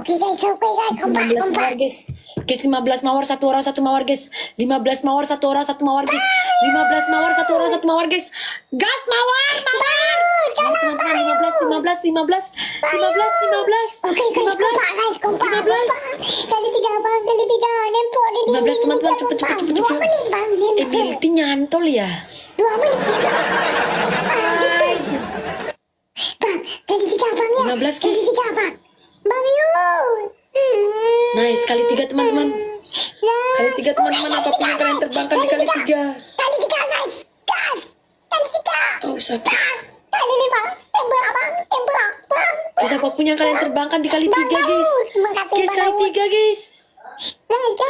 Oke guys, kompak, 15 kompak. mawar guys. Guys, 15 mawar, satu orang satu mawar guys. 15 mawar, satu orang satu mawar guys. 15 mawar, satu orang satu mawar guys. Gas mawar, mawar. Teman-teman, 15. 15. Oke guys, kompak guys, kompak. 15. Kali 3 bang, kali 3. Nempok di 15 teman-teman, cepet. 2 menit bang, nempok. Ability nyantol ya. 2 menit gitu. Gitu. Bang, kali 3 bang ya. 15 Kali guys. 3 bang. Bang yuk. Nice, kali 3 teman-teman. Nah, Kali 3 teman-teman, apapun yang kalian terbangkan di kali 3. Kali 3 guys. Gas. Kali 3. Oh, sakit. Kali 5. Tembak bang, tembak bang. Guys, apapun yang kalian terbangkan di kali 3 guys. Guys, kali 3 guys. Guys.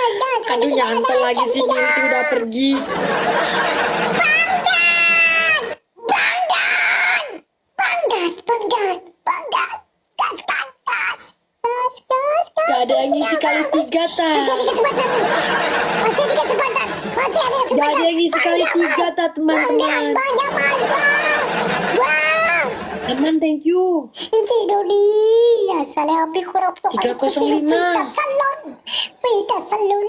Aduh, nyantol lagi sih, Minty udah pergi. Bangdan. Gas. Gak ada yang ngisi kali 3 ta. Masih ada kesempatan. Gak ada yang ngisi kali 3 ta teman-teman. Banyak Bang. Aman, thank you. Encik Dodi. Asal api kurang 305. Kita salon.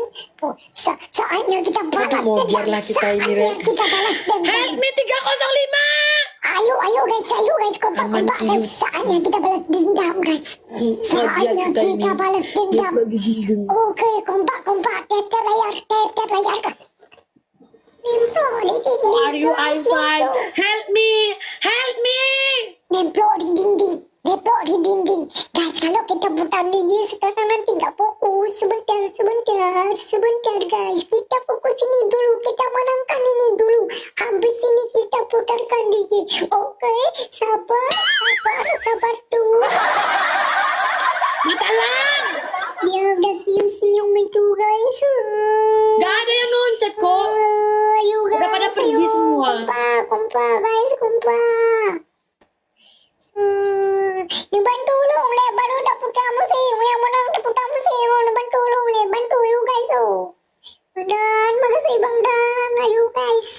Saatnya kita balas Aduh, mau biarlah kita ini, Rek. Kita balas dendam. Help me 305. Ayo guys, kompak. Aman, Kiyu. Saatnya kita balas dendam guys. Saatnya kita ini. kita balas dendam. Dia bagi dinding. Oke, kompak. Tap layar. Nempel di dinding. Are you I5? Help me. Nempel di dinding. Guys, kalau kita putar gigi sekarang nanti nggak fokus. Sebentar guys. Kita fokus ini dulu. Kita menangkan ini dulu. Habis ini kita putarkan gigi. Oke, sabar tuh. Mata lang. Dia udah senyum itu guys. Gak ada yang loncat kok. Ayo guys. Udah pada pergi semua. Kompak guys. Dibantu dong le, baru dapat kamu sih yang menang, dapat kamu sih bantu dong le, bantu yuk guys. Dan makasih Bang Dan, ayo guys.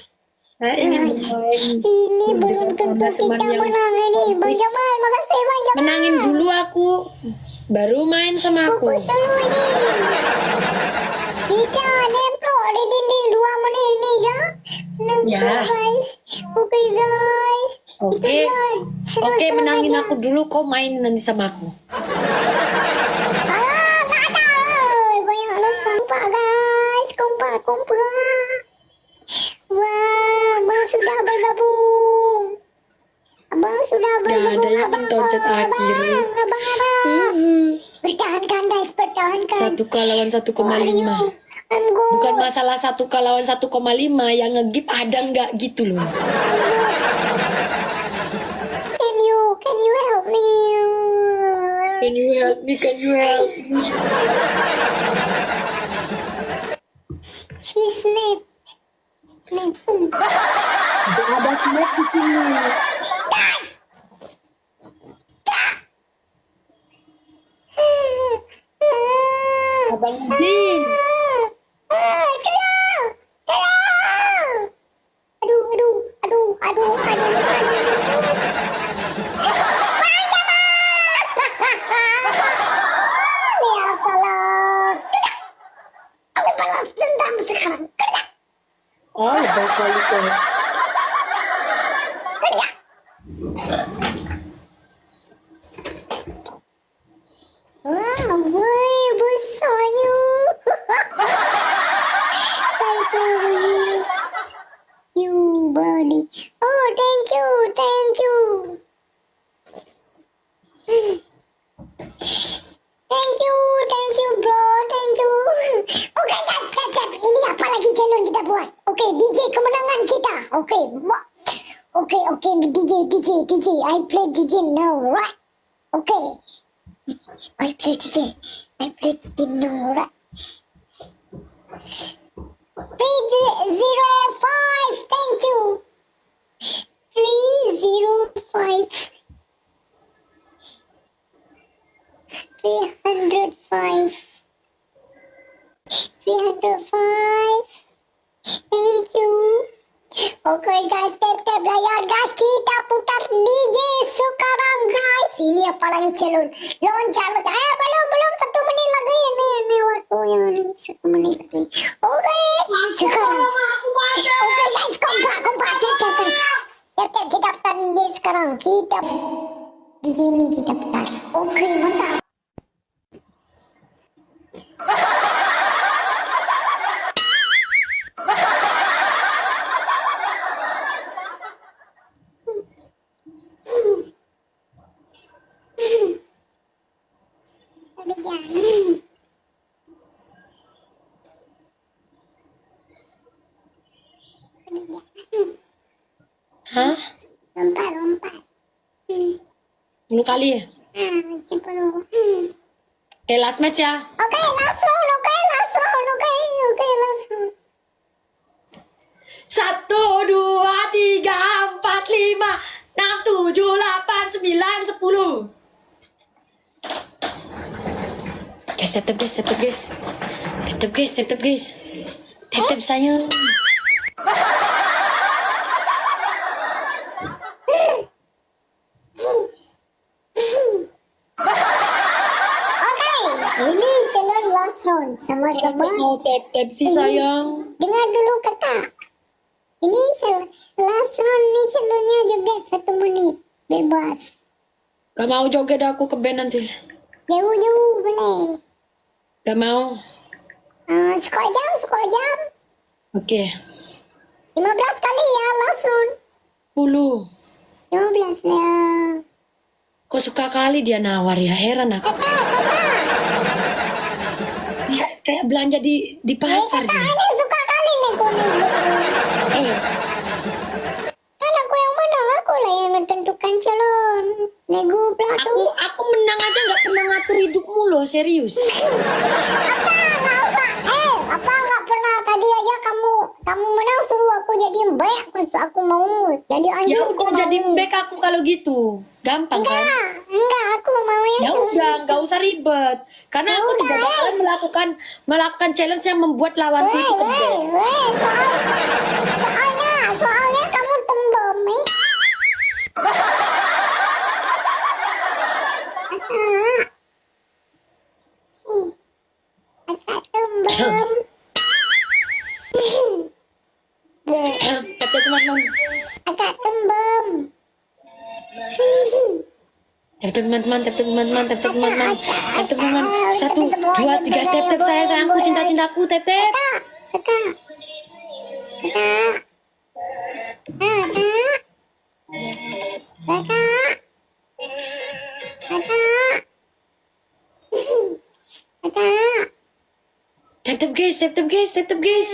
Ini belum tentu kita menang ini. Bang Jamal, makasih Bang Jamal. Menangin dulu aku, baru main sama aku. Fokus dulu ini. Kita nempel di dinding 2 menit ini ya. Nempel Ya. guys. Oke guys. Oke, Senang-senang menangin aja. aku dulu, kau main nanti sama aku. Nggak ada. Banyak alasan Pak guys. Kompak. Wah, Abang sudah bergabung. Gak ada yang loncat akhir. Abang. Bertahankan guys, bertahankan. 1K lawan 1,5. I'm go. Bukan masalah 1K lawan 1,5, yang ngegip ada nggak gitu loh. Can you help me? Can you help me? She snapped. Gak ada snap di sini. Abang Jin. Aduh. Ya salah. Aku balas dendam sekarang. Oh, baik kali kau. Wah, boy, besarnya. You buddy. Oh, thank you. Thank you bro, thank you. Oke guys, cakap. Ini apa lagi challenge kita buat? Oke, DJ kemenangan kita. Oke, DJ. I play DJ now, right? Oke. I play DJ now, right? 305, thank you. 305. 305. Thank you. Oke guys, tap layar guys. Kita putar DJ sekarang guys. Ini apa lagi challenge? Loncat. Belum Oke, sekarang. Oke guys, kompak. Tap, kita putar guys sekarang. Kita di sini kita putar. Oke, mantap. Ada jalan. Hah? Lompat. 10 kali ya? 10. Oke, last match ya. Oke, langsung. 1, 2, 3, 4, 5, 6, 7, 8, 9, 10. Guys, tap guys. Tap sayang. Oke, ini channel langsung sama-sama. Mau tap sih sayang. Dengar dulu kakak. Ini langsung nih channelnya juga 1 menit bebas. Gak mau joget aku ke band nanti. Jauh boleh. Gak mau. Sekolah jam. Oke. 15 kali ya langsung. 10. 15 ya. Kok suka kali dia nawar ya, heran aku. Kakak. Ya, kayak belanja di pasar Kakak dia. ini suka kali nih kuning. Kan aku yang menang, aku lah yang menentukan calon. Nego Plato. Aku menang aja nggak pernah ngatur hidupmu loh, serius. Apa nggak pernah tadi aja kamu menang suruh aku jadi yang baik, aku mau jadi Ya anjing. udah jadi back aku kalau gitu. Gampang kan? Enggak, aku mau yang Ya udah, nggak usah ribet. Karena aku tidak bakalan melakukan challenge yang membuat lawanku itu kebel. Soalnya kamu tembem. Kakak tembem. Kata teman-teman. Kakak tembem. Tap teman-teman. 1, 2, 3, tap sayangku, cintaku, tap. Kakak. Tap guys.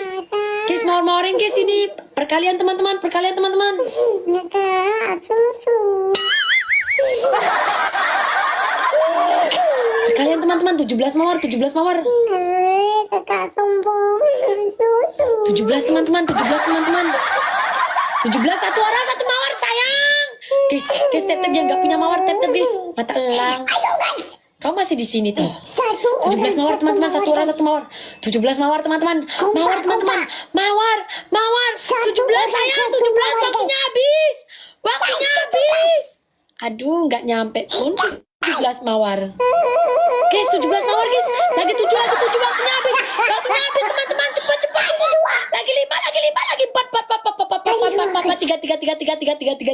Guys, mawar-mawarin guys ini. Perkalian teman-teman. Kakak, susu. Perkalian teman-teman, 17 mawar. Kakak sombong. Susu. 17 teman-teman. 17 satu orang, 1 mawar sayang. Guys, tap dia nggak punya mawar, tap guys. Mata elang. Ayo guys. Kau masih di sini tuh. 17 17 mawar teman-teman, 1 orang 1 mawar. 17 mawar teman-teman. Mawar. 17 sayang, 17 waktunya habis. Aduh, nggak nyampe pun 17 mawar. Guys, 17 mawar guys. Lagi 7 waktunya habis. Teman-teman, cepat. Lagi 5, lagi 4,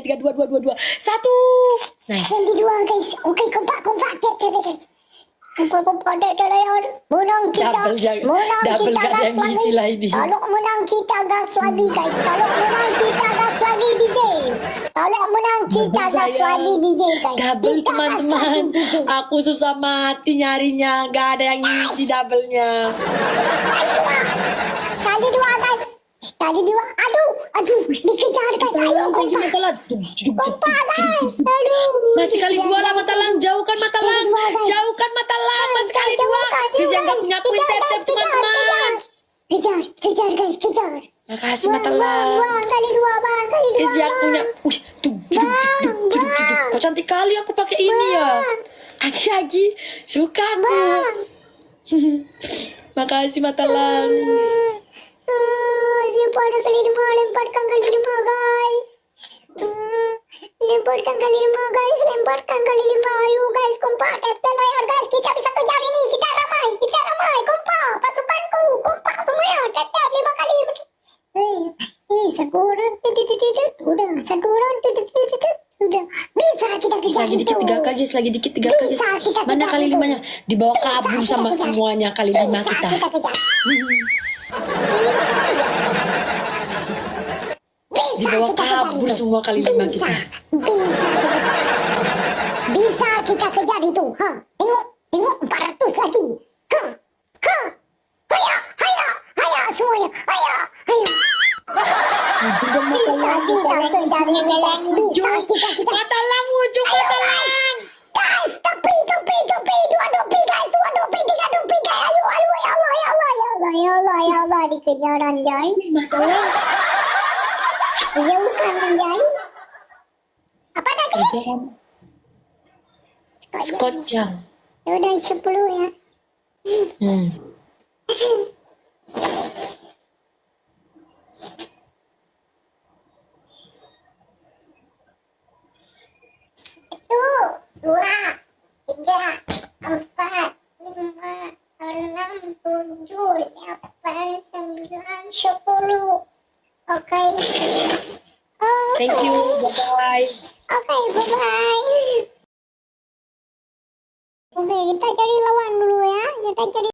3, 2. 1. Nice. Yang kedua guys. Oke, kompak guys. Kompak layar. Menang kita. Double gak ada yang gas ngisi lah ini. Kalau menang kita gas lagi guys. Kalau menang kita gas lagi DJ. Guys. Double Kita gas teman-teman. lagi, DJ. Aku susah mati nyarinya. Gak ada yang ngisi double-nya. Kali dua guys. Aduh, dikejar guys. Ayo kompak. Kompak guys. Aduh. Masih kali 2 lah Matalang. Jauhkan Matalang. Masih kali 2. Guys yang gak punya poin tap teman-teman. Kejar guys. Makasih Matalang. Bang, kali dua. Guys yang punya. Wih, tuh. Kok cantik kali aku pakai ini ya. Aki-aki. Suka aku. Makasih Matalang. Lemparkan kali 5 guys. Lemparkan kali 5. Ayo guys, kompak. Tap layar guys. Kita bisa kejar ini. Kita ramai. Kompak. Pasukanku. Kompak semua. lagi dikit 3K guys, lagi dikit 3K guys. Mana kali 5-nya? Dibawa kabur sama semuanya kali 5 kita. Kita kejar. Dibawa kabur semua kali 5 kita. Bisa kita kejar itu. Tengok 400 lagi. Haya semuanya. Haya. Maju dong mata lang, Bisa kita. mata lang, ujung mata lang. Guys, tepi, 2 dopi guys, 2 dopi, 3 dopi guys. Ayo, ya Allah, dikejaran guys. Mata lang. Jauhkan menjadi. Apa tadi? Kejaran. Skotjang. Ya udah 10 ya. Itu 2, 3, 4, 5, 6, 7, 8, 9, 10. Oke. Thank you, bye-bye. Oke, bye-bye. Oke, kita cari lawan dulu ya. Kita cari